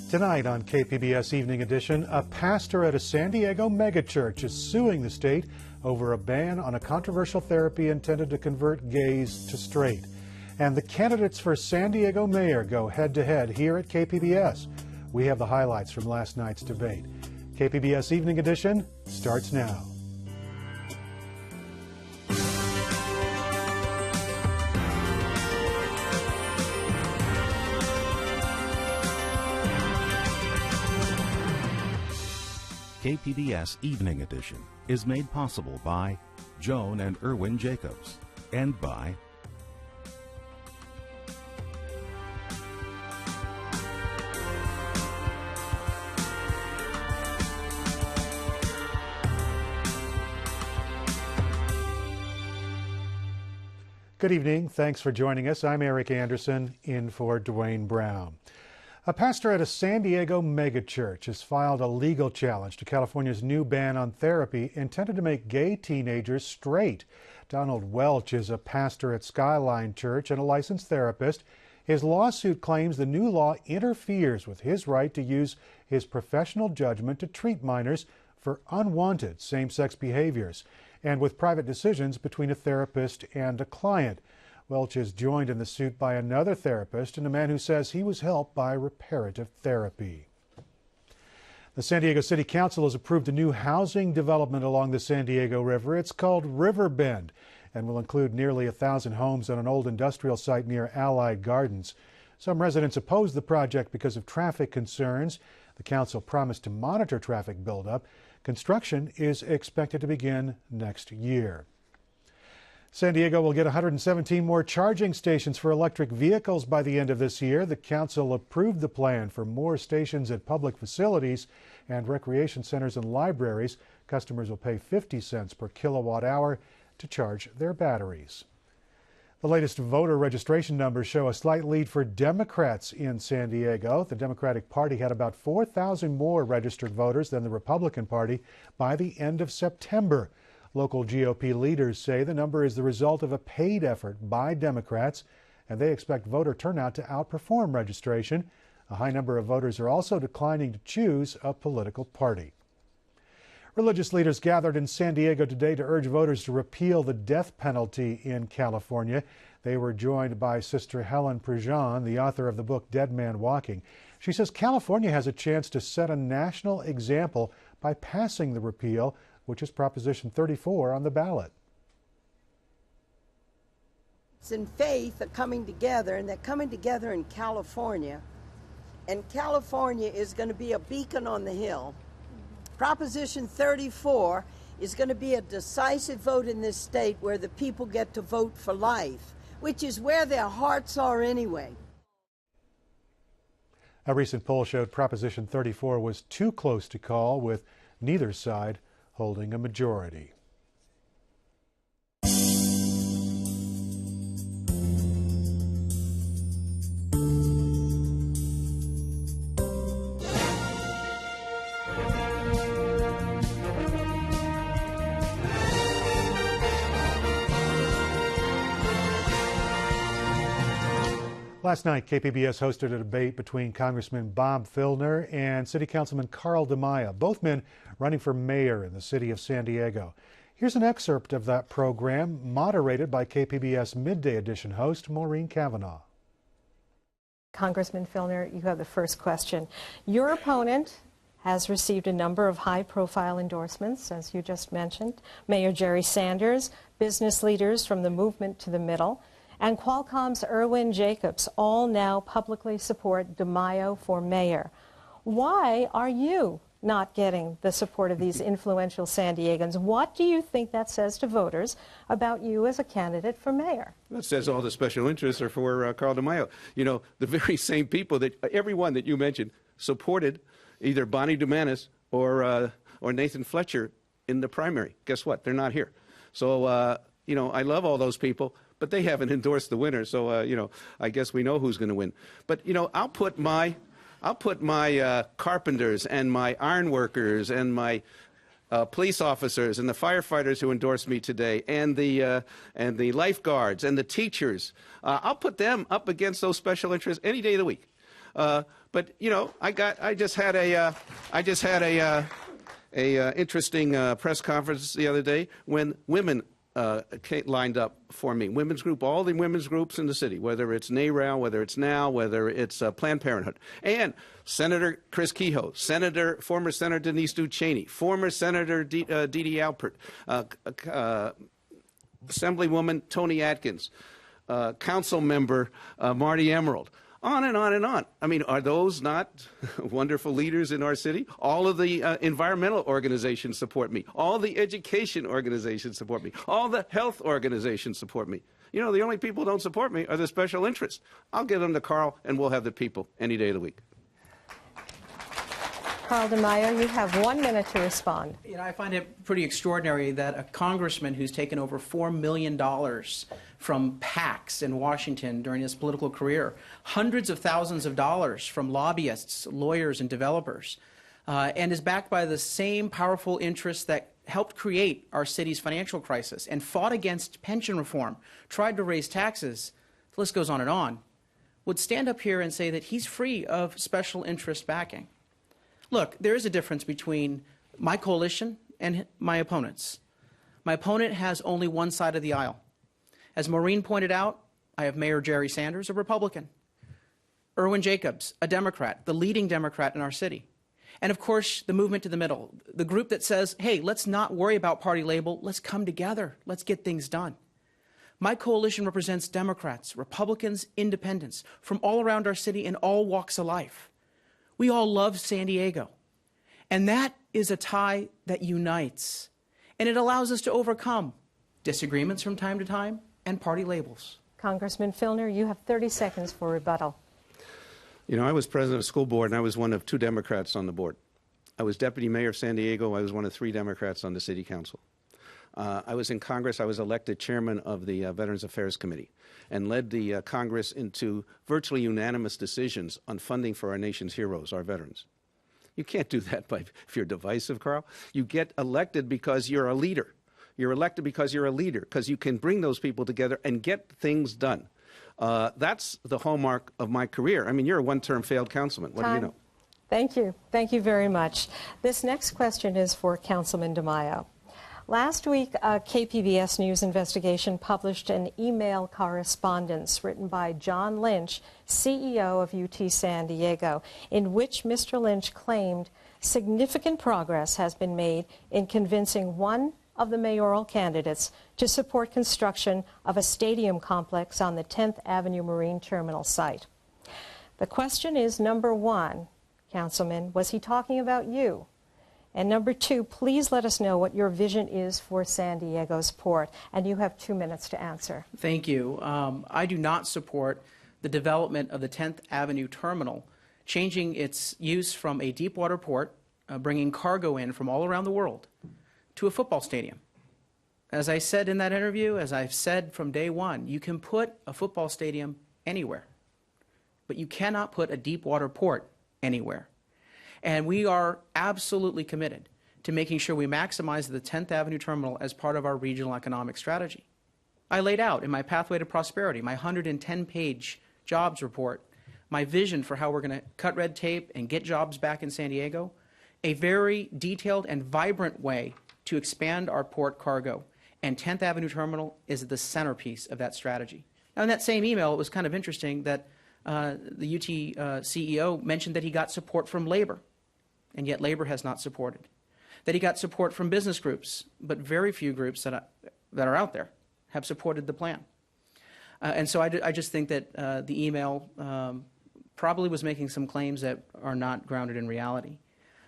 Tonight on KPBS Evening Edition, a pastor at a San Diego megachurch is suing the state over a ban on a controversial therapy intended to convert gays to straight. And the candidates for San Diego mayor go head-to-head here at KPBS. We have the highlights from last night's debate. KPBS Evening Edition starts now. KPBS Evening Edition is made possible by Joan and Erwin Jacobs and by Good evening. Thanks for joining us. I'm Eric Anderson, in for Dwayne Brown. A pastor at a San Diego megachurch has filed a legal challenge to California's new ban on therapy intended to make gay teenagers straight. Donald Welch is a pastor at Skyline Church and a licensed therapist. His lawsuit claims the new law interferes with his right to use his professional judgment to treat minors for unwanted same-sex behaviors and with private decisions between a therapist and a client. Welch is joined in the suit by another therapist and a man who says he was helped by reparative therapy. The San Diego City Council has approved a new housing development along the San Diego River. It's called Riverbend and will include nearly 1,000 homes on an old industrial site near Allied Gardens. Some residents oppose the project because of traffic concerns. The council promised to monitor traffic buildup. Construction is expected to begin next year. San Diego will get 117 more charging stations for electric vehicles by the end of this year. The council approved the plan for more stations at public facilities and recreation centers and libraries. Customers will pay 50 cents per kilowatt hour to charge their batteries. The latest voter registration numbers show a slight lead for Democrats in San Diego. The Democratic Party had about 4,000 more registered voters than the Republican Party by the end of September. Local GOP leaders say the number is the result of a paid effort by Democrats, and they expect voter turnout to outperform registration. A high number of voters are also declining to choose a political party. Religious leaders gathered in San Diego today to urge voters to repeal the death penalty in California. They were joined by Sister Helen Prejean, the author of the book Dead Man Walking. She says California has a chance to set a national example by passing the repeal, which is Proposition 34 on the ballot. It's in faith are coming together, and they're coming together in California. And California is going to be a beacon on the hill. Proposition 34 is going to be a decisive vote in this state where the people get to vote for life, which is where their hearts are anyway. A recent poll showed Proposition 34 was too close to call, with neither side holding a majority. Last night, KPBS hosted a debate between Congressman Bob Filner and City Councilman Carl DeMaio, both men running for mayor in the city of San Diego. Here's an excerpt of that program, moderated by KPBS Midday Edition host Maureen Cavanaugh. Congressman Filner, you have the first question. Your opponent has received a number of high-profile endorsements, as you just mentioned. Mayor Jerry Sanders, business leaders from the movement to the middle, and Qualcomm's Erwin Jacobs all now publicly support DeMaio for mayor. Why are you not getting the support of these influential San Diegans? What do you think that says to voters about you as a candidate for mayor? That says all the special interests are for Carl DeMaio. You know, the very same people that everyone that you mentioned supported either Bonnie Dumanis or Nathan Fletcher in the primary. Guess what? They're not here. So, you know, I love all those people, but they haven't endorsed the winner. So, you know, I guess we know who's going to win. But, you know, I'll put my carpenters and my iron workers and my police officers and the firefighters who endorsed me today and the lifeguards and the teachers. I'll put them up against those special interests any day of the week. But you know, I just had a interesting press conference the other day when women lined up for me. Women's group, all the women's groups in the city, whether it's NARAL, whether it's NOW, whether it's Planned Parenthood, and Senator Chris Kehoe, former Senator Denise Ducheney, former Senator Dee Dee Alpert, Assemblywoman Tony Atkins, Council Member Marty Emerald. On and on and on. I mean, are those not wonderful leaders in our city? All of the environmental organizations support me. All the education organizations support me. All the health organizations support me. You know, the only people who don't support me are the special interests. I'll give them to Carl, and we'll have the people any day of the week. Carl DeMaio, you have 1 minute to respond. You know, I find it pretty extraordinary that a congressman who's taken over $4 million from PACs in Washington during his political career, hundreds of thousands of dollars from lobbyists, lawyers, and developers, and is backed by the same powerful interests that helped create our city's financial crisis and fought against pension reform, tried to raise taxes, the list goes on, would stand up here and say that he's free of special interest backing. Look, there is a difference between my coalition and my opponents. My opponent has only one side of the aisle. As Maureen pointed out, I have Mayor Jerry Sanders, a Republican, Erwin Jacobs, a Democrat, the leading Democrat in our city, and of course the movement to the middle, the group that says, hey, let's not worry about party label, let's come together, let's get things done. My coalition represents Democrats, Republicans, independents from all around our city in all walks of life. We all love San Diego, and that is a tie that unites, and it allows us to overcome disagreements from time to time and party labels. Congressman Filner, you have 30 seconds for rebuttal. You know, I was president of the school board, and I was one of 2 Democrats on the board. I was deputy mayor of San Diego. I was one of 3 Democrats on the city council. I was in Congress. I was elected chairman of the Veterans Affairs Committee and led the Congress into virtually unanimous decisions on funding for our nation's heroes, our veterans. You can't do that if you're divisive, Carl. You get elected because you're a leader. You're elected because you're a leader, because you can bring those people together and get things done. That's the hallmark of my career. I mean, you're a one-term failed councilman. What do you know? Thank you. Thank you very much. This next question is for Councilman DeMaio. Last week, a KPBS News investigation published an email correspondence written by John Lynch, CEO of UT San Diego, in which Mr. Lynch claimed significant progress has been made in convincing one of the mayoral candidates to support construction of a stadium complex on the 10th Avenue Marine Terminal site. The question is, number 1, Councilman, was he talking about you? And number 2, please let us know what your vision is for San Diego's port. And you have 2 minutes to answer. Thank you. I do not support the development of the 10th Avenue Terminal, changing its use from a deep water port, bringing cargo in from all around the world, to a football stadium. As I said in that interview, as I've said from day one, you can put a football stadium anywhere, but you cannot put a deep water port anywhere. And we are absolutely committed to making sure we maximize the 10th Avenue Terminal as part of our regional economic strategy. I laid out in my Pathway to Prosperity, my 110-page jobs report, my vision for how we're going to cut red tape and get jobs back in San Diego, a very detailed and vibrant way to expand our port cargo. And 10th Avenue Terminal is the centerpiece of that strategy. Now, in that same email, it was kind of interesting that the UT CEO mentioned that he got support from labor, and yet labor has not supported. That he got support from business groups, but very few groups that are out there have supported the plan. And so I just think that the email probably was making some claims that are not grounded in reality.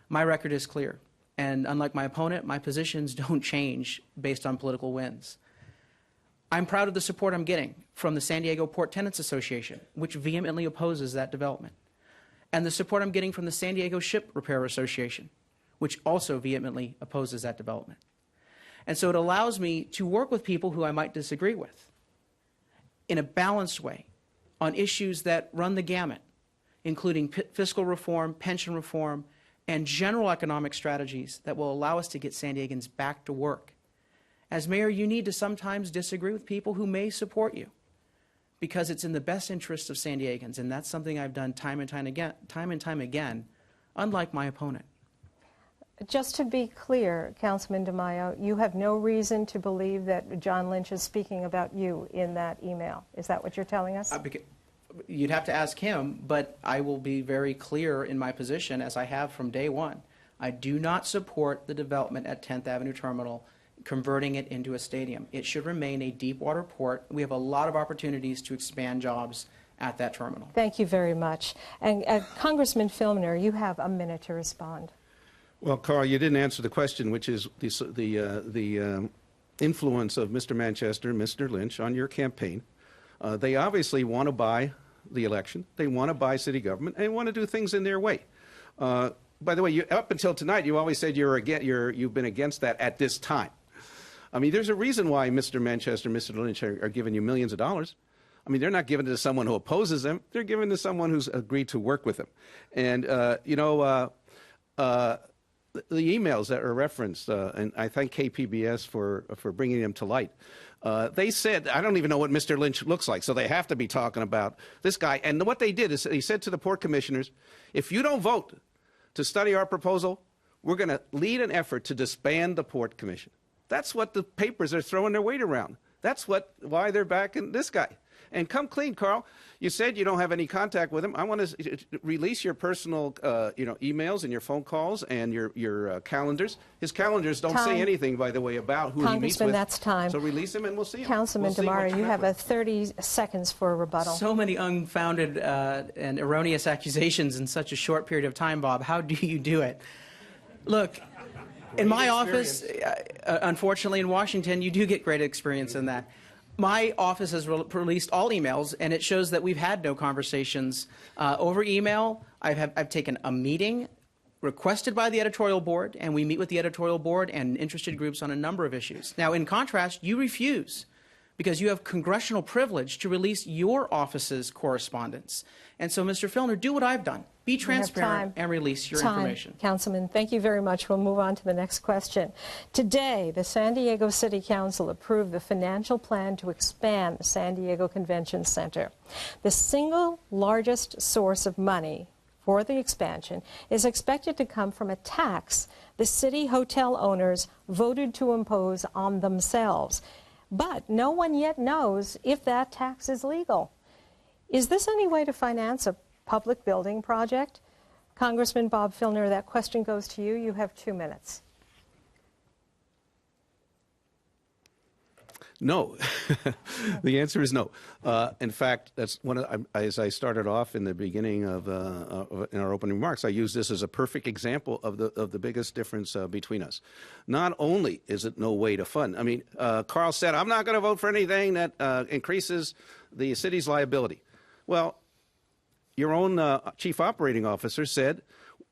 My record is clear, and unlike my opponent, my positions don't change based on political wins. I'm proud of the support I'm getting from the San Diego Port Tenants Association, which vehemently opposes that development, and the support I'm getting from the San Diego Ship Repair Association, which also vehemently opposes that development. And so it allows me to work with people who I might disagree with in a balanced way on issues that run the gamut, including fiscal reform, pension reform, and general economic strategies that will allow us to get San Diegans back to work. As mayor, you need to sometimes disagree with people who may support you. because it's in the best interest of San Diegans, and that's something I've done time and time again, unlike my opponent. Just to be clear, Councilman DeMaio, you have no reason to believe that John Lynch is speaking about you in that email. Is that what you're telling us? You'd have to ask him, but I will be very clear in my position, as I have from day one. I do not support the development at 10th Avenue Terminal, converting it into a stadium. It should remain a deep water port. We have a lot of opportunities to expand jobs at that terminal. Thank you very much. And Congressman Filner, you have a minute to respond. Well, Carl, you didn't answer the question, which is the influence of Mr. Manchester, Mr. Lynch on your campaign. They obviously want to buy the election. They want to buy city government, and they want to do things in their way. By the way, up until tonight, you always said you've been against that at this time. I mean, there's a reason why Mr. Manchester, Mr. Lynch are giving you millions of dollars. I mean, they're not giving it to someone who opposes them. They're giving it to someone who's agreed to work with them. And, the emails that are referenced, and I thank KPBS for bringing them to light. They said, I don't even know what Mr. Lynch looks like, so they have to be talking about this guy. And what they did is he said to the port commissioners, if you don't vote to study our proposal, we're going to lead an effort to disband the port commission. That's what the papers are throwing their weight around. That's why they're backing this guy. And come clean, Carl. You said you don't have any contact with him. I want to release your personal, emails and your phone calls and your calendars. His calendars don't say anything, by the way, about who he meets with. That's time. So release him and we'll see him. Councilman DeMaio, you have 30 seconds for a rebuttal. So many unfounded and erroneous accusations in such a short period of time, Bob. How do you do it? Look, in my office, unfortunately in Washington, you do get great experience in that. My office has released all emails, and it shows that we've had no conversations over email. I've taken a meeting requested by the editorial board, and we meet with the editorial board and interested groups on a number of issues. Now, in contrast, you refuse because you have congressional privilege to release your office's correspondence. And so, Mr. Filner, do what I've done. Be transparent and release your information. Councilman, thank you very much. We'll move on to the next question. Today, the San Diego City Council approved the financial plan to expand the San Diego Convention Center. The single largest source of money for the expansion is expected to come from a tax the city hotel owners voted to impose on themselves. But no one yet knows if that tax is legal. Is this any way to finance a public building project? Congressman Bob Filner, that question goes to you. You have 2 minutes. No. The answer is no. In fact, that's as I started off in the beginning in our opening remarks, I used this as a perfect example of the biggest difference between us. Not only is it no way to fund. I mean, Carl said, I'm not going to vote for anything that increases the city's liability. Well, your own chief operating officer said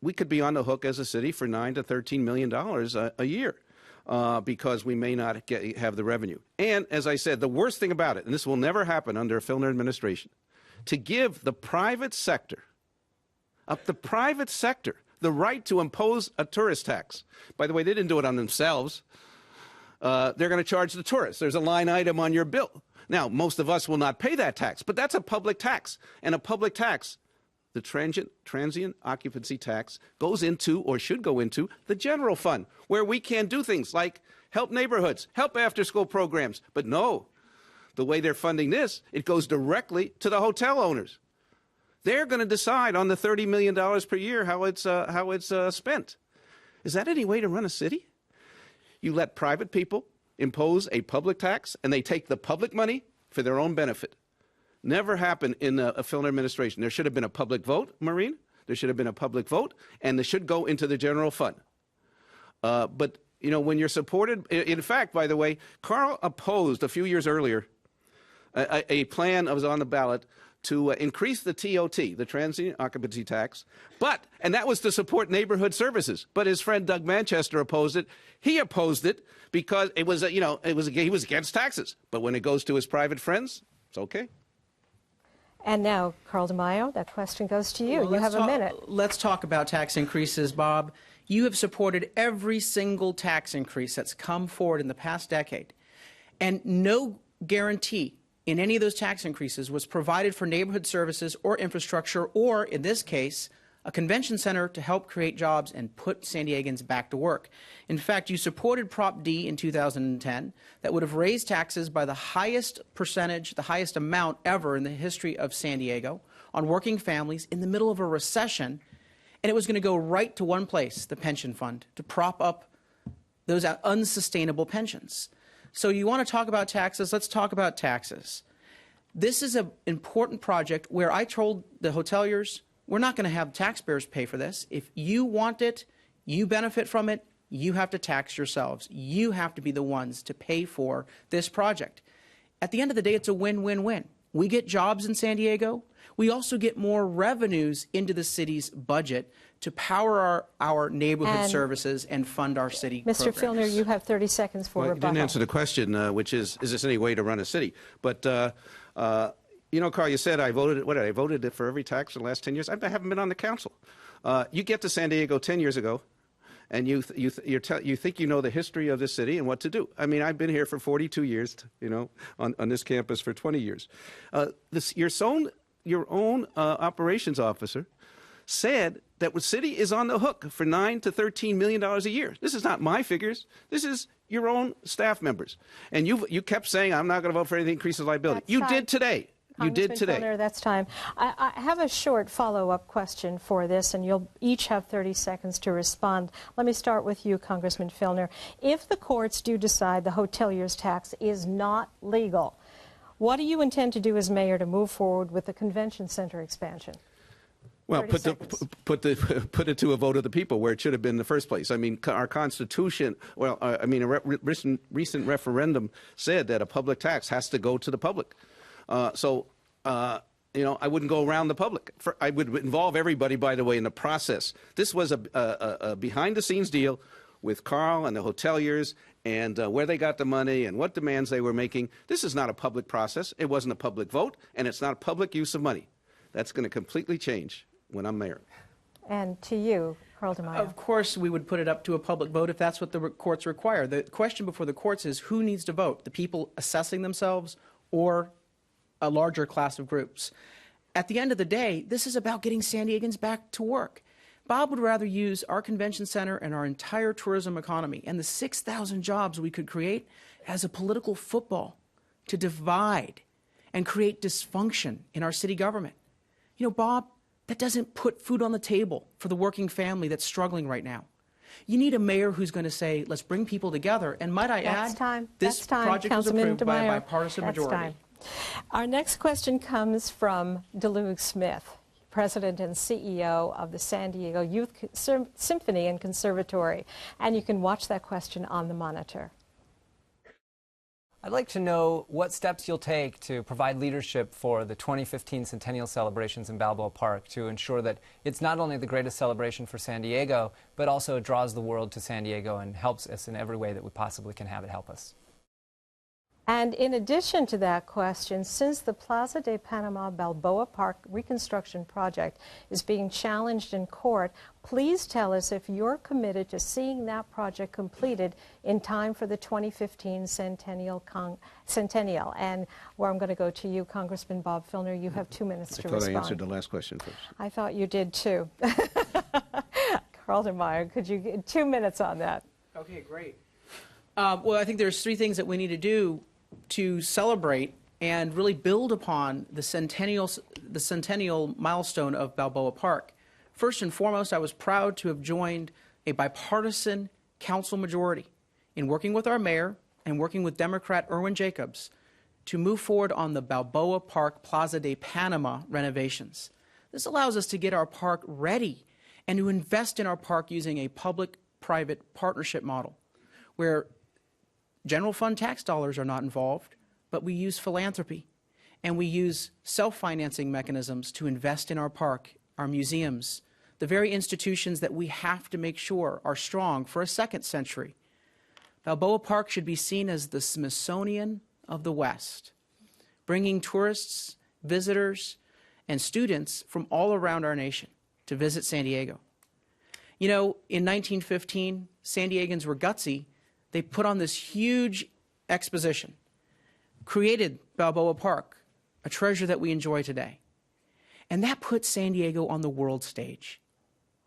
we could be on the hook as a city for $9 to $13 million a year. Because we may not have the revenue. And as I said, the worst thing about it, and this will never happen under a Filner administration, to give the private sector, the right to impose a tourist tax. By the way, they didn't do it on themselves. They're going to charge the tourists. There's a line item on your bill. Now, most of us will not pay that tax, but that's a public tax. And a public tax, the transient occupancy tax, goes into or should go into the general fund, where we can do things like help neighborhoods, help after-school programs. But no, the way they're funding this, it goes directly to the hotel owners. They're going to decide on the $30 million per year how it's spent. Is that any way to run a city? You let private people impose a public tax, and they take the public money for their own benefit. Never happened in a Filner administration. There should have been a public vote, Maureen. There should have been a public vote, and they should go into the general fund. But, you know, when you're supported, in fact, by the way, Carl opposed a few years earlier a plan that was on the ballot to increase the TOT, the transient occupancy tax, and that was to support neighborhood services. But his friend Doug Manchester opposed it. He opposed it because it was, he was against taxes. But when it goes to his private friends, it's okay. And now, Carl DeMaio, that question goes to you. Well, you have a minute. Let's talk about tax increases, Bob. You have supported every single tax increase that's come forward in the past decade. And no guarantee in any of those tax increases was provided for neighborhood services or infrastructure, or in this case, a convention center to help create jobs and put San Diegans back to work. In fact, you supported Prop D in 2010 that would have raised taxes by the highest percentage, the highest amount ever in the history of San Diego on working families in the middle of a recession, and it was going to go right to one place, the pension fund, to prop up those unsustainable pensions. So you want to talk about taxes? Let's talk about taxes. This is an important project where I told the hoteliers, we're not going to have taxpayers pay for this. If you want it, you benefit from it, you have to tax yourselves. You have to be the ones to pay for this project. At the end of the day, it's a win-win-win. We get jobs in San Diego. We also get more revenues into the city's budget to power our neighborhood services and fund our city Mr. programs. Filner, you have 30 seconds for Well, rebuttal. you didn't answer the question, which is this any way to run a city? But you know, Carl, you said I voted for every tax in the last 10 years. I haven't been on the council. You get to San Diego 10 years ago, and you think you know the history of this city and what to do. I mean, I've been here for 42 years, you know, on this campus for 20 years. Your own operations officer said that the city is on the hook for $9 to $13 million a year. This is not my figures. This is your own staff members. And you kept saying, I'm not going to vote for anything that increases liability. You did today. You did today. Filner, that's time. I have a short follow-up question for this, and you'll each have 30 seconds to respond. Let me start with you, Congressman Filner. If the courts do decide the hoteliers' tax is not legal, what do you intend to do as mayor to move forward with the convention center expansion? Well, put it to a vote of the people where it should have been in the first place. I mean, our Constitution, well, I mean, a recent referendum said that a public tax has to go to the public. You know, I wouldn't go around the public. I would involve everybody, by the way, in the process. This was a behind-the-scenes deal with Carl and the hoteliers and where they got the money and what demands they were making. This is not a public process. It wasn't a public vote, and it's not a public use of money. That's going to completely change when I'm mayor. And to you, Carl DeMaio. Of course, we would put it up to a public vote if that's what the courts require. The question before the courts is who needs to vote, the people assessing themselves or a larger class of groups. At the end of the day, this is about getting San Diegans back to work. Bob would rather use our convention center and our entire tourism economy and the 6,000 jobs we could create as a political football to divide and create dysfunction in our city government. You know, Bob, that doesn't put food on the table for the working family that's struggling right now. You need a mayor who's going to say, let's bring people together. And might I add, this project was approved by a bipartisan majority. Our next question comes from DeLuge Smith, President and CEO of the San Diego Youth Symphony and Conservatory. And you can watch that question on the monitor. I'd like to know what steps you'll take to provide leadership for the 2015 Centennial celebrations in Balboa Park to ensure that it's not only the greatest celebration for San Diego, but also draws the world to San Diego and helps us in every way that we possibly can have it help us. And in addition to that question, since the Plaza de Panama Balboa Park reconstruction project is being challenged in court, please tell us if you're committed to seeing that project completed in time for the 2015 Centennial. And where I'm going to go to you, Congressman Bob Filner, you have 2 minutes to respond. I thought I answered the last question first. I thought you did too. Carl DeMaio, could you get 2 minutes on that? Okay, great. Well, I think there's 3 things that we need to do to celebrate and really build upon the centennial milestone of Balboa Park. First and foremost, I was proud to have joined a bipartisan council majority in working with our mayor and working with Democrat Erwin Jacobs to move forward on the Balboa Park Plaza de Panama renovations. This allows us to get our park ready and to invest in our park using a public-private partnership model where general fund tax dollars are not involved, but we use philanthropy and we use self-financing mechanisms to invest in our park, our museums, the very institutions that we have to make sure are strong for a second century. Balboa Park should be seen as the Smithsonian of the West, bringing tourists, visitors, and students from all around our nation to visit San Diego. You know, in 1915, San Diegans were gutsy. They put on this huge exposition. created Balboa Park, a treasure that we enjoy today. And that puts San Diego on the world stage.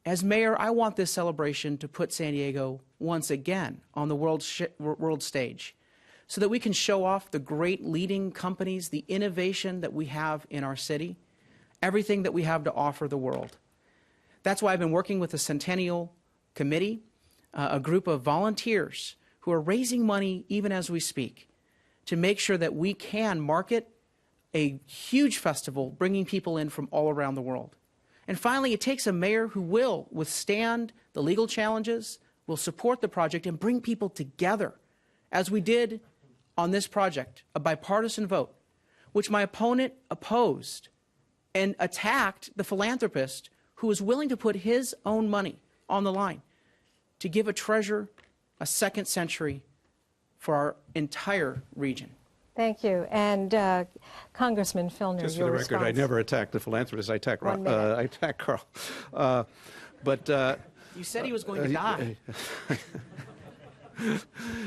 As mayor, I want this celebration to put San Diego once again on the world stage so that we can show off the great leading companies, the innovation that we have in our city, everything that we have to offer the world. That's why I've been working with the Centennial Committee, a group of volunteers who are raising money even as we speak to make sure that we can market a huge festival bringing people in from all around the world. And finally, it takes a mayor who will withstand the legal challenges, will support the project, and bring people together, as we did on this project, a bipartisan vote, which my opponent opposed and attacked the philanthropist who was willing to put his own money on the line to give a treasure, a second century for our entire region. Thank you. And Congressman Filner, just for your the record, response. I never attacked the philanthropist. I attacked Carl. You said he was going to die.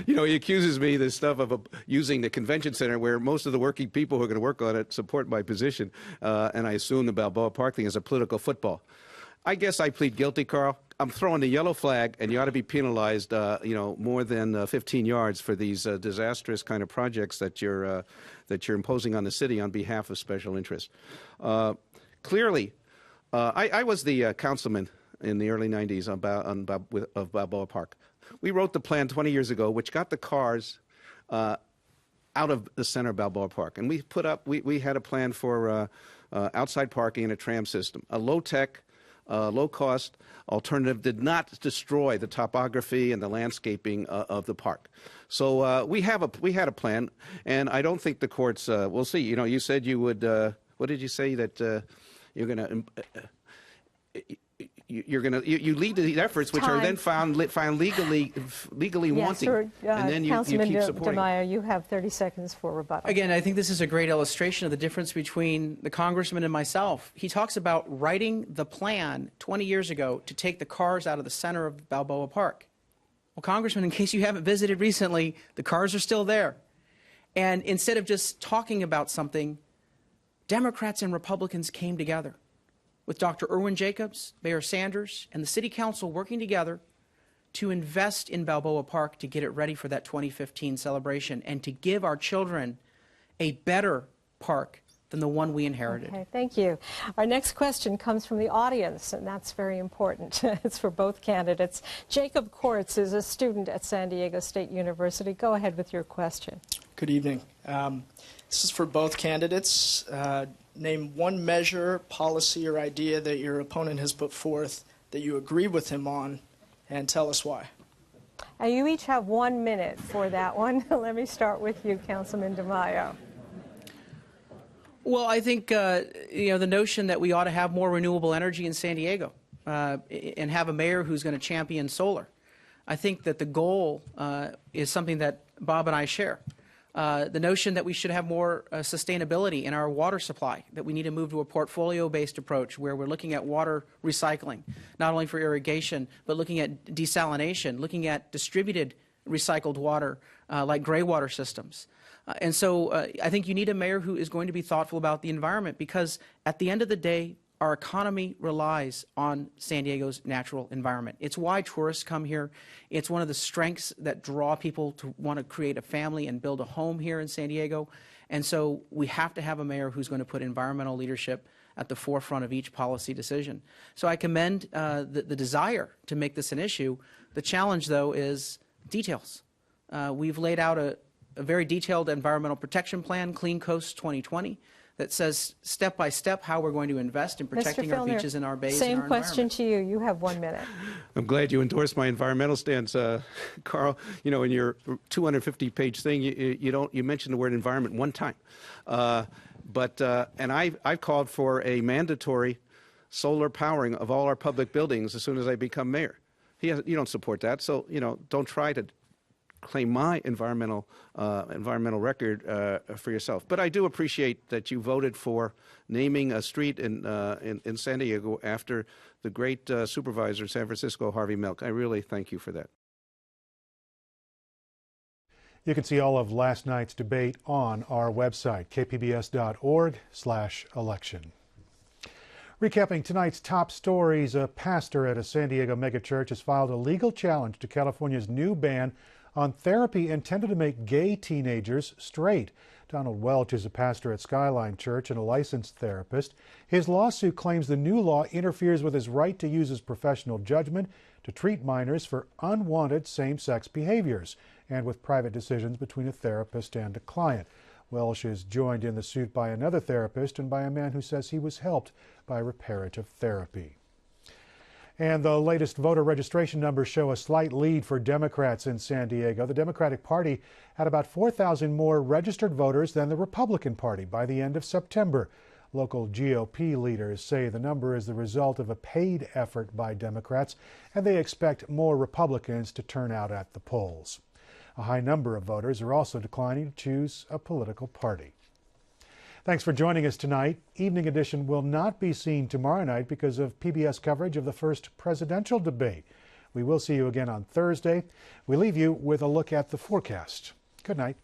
You know, he accuses me this stuff of using the convention center where most of the working people who are going to work on it support my position, and I assume the Balboa Park thing is a political football. I guess I plead guilty, Carl. I'm throwing the yellow flag, and you ought to be penalized, more than 15 yards for these disastrous kind of projects that you're imposing on the city on behalf of special interests. Clearly, I was the councilman in the early 90s of Balboa Park. We wrote the plan 20 years ago, which got the cars out of the center of Balboa Park, and we had a plan for outside parking and a tram system, a low-tech, low-cost alternative, did not destroy the topography and the landscaping of the park. So we had a plan, and I don't think the courts. We'll see. You know, you said you would. What did you say that you're going to? You lead the efforts, which are then found legally wanting, and then you keep supporting. DeMaio, you have 30 seconds for rebuttal. Again, I think this is a great illustration of the difference between the Congressman and myself. He talks about writing the plan 20 years ago to take the cars out of the center of Balboa Park. Well, Congressman, in case you haven't visited recently, the cars are still there. And instead of just talking about something, Democrats and Republicans came together, with Dr. Irwin Jacobs, Mayor Sanders, and the City Council working together to invest in Balboa Park to get it ready for that 2015 celebration and to give our children a better park than the one we inherited. Okay, thank you. Our next question comes from the audience, and that's very important. It's for both candidates. Jacob Kortz is a student at San Diego State University. Go ahead with your question. Good evening. This is for both candidates. Name one measure, policy, or idea that your opponent has put forth that you agree with him on, and tell us why. You each have 1 minute for that one. Let me start with you, Councilman DeMaio. Well, I think the notion that we ought to have more renewable energy in San Diego and have a mayor who's going to champion solar. I think that the goal is something that Bob and I share. The notion that we should have more sustainability in our water supply, that we need to move to a portfolio-based approach where we're looking at water recycling, not only for irrigation, but looking at desalination, looking at distributed recycled water like gray water systems. And so I think you need a mayor who is going to be thoughtful about the environment, because at the end of the day, our economy relies on San Diego's natural environment. It's why tourists come here. It's one of the strengths that draw people to want to create a family and build a home here in San Diego. And so we have to have a mayor who's going to put environmental leadership at the forefront of each policy decision. So I commend the desire to make this an issue. The challenge, though, is details. We've laid out a very detailed environmental protection plan, Clean Coast 2020, that says step by step how we're going to invest in protecting our beaches and our bays and our same question to you. You have 1 minute. I'm glad you endorsed my environmental stance, Carl. You know, in your 250-page thing, you mentioned the word environment one time, and I've called for a mandatory solar powering of all our public buildings as soon as I become mayor. You don't support that, so don't try to claim my environmental record for yourself. But I do appreciate that you voted for naming a street in San Diego after the great supervisor of San Francisco, Harvey Milk. I really thank you for that. You can see all of last night's debate on our website, kpbs.org/election. Recapping tonight's top stories, a pastor at a San Diego megachurch has filed a legal challenge to California's new ban on therapy intended to make gay teenagers straight. Donald Welch is a pastor at Skyline Church and a licensed therapist. His lawsuit claims the new law interferes with his right to use his professional judgment to treat minors for unwanted same-sex behaviors and with private decisions between a therapist and a client. Welch is joined in the suit by another therapist and by a man who says he was helped by reparative therapy. And the latest voter registration numbers show a slight lead for Democrats in San Diego. The Democratic Party had about 4,000 more registered voters than the Republican Party by the end of September. Local GOP leaders say the number is the result of a paid effort by Democrats, and they expect more Republicans to turn out at the polls. A high number of voters are also declining to choose a political party. Thanks for joining us tonight. Evening Edition will not be seen tomorrow night because of PBS coverage of the first presidential debate. We will see you again on Thursday. We leave you with a look at the forecast. Good night.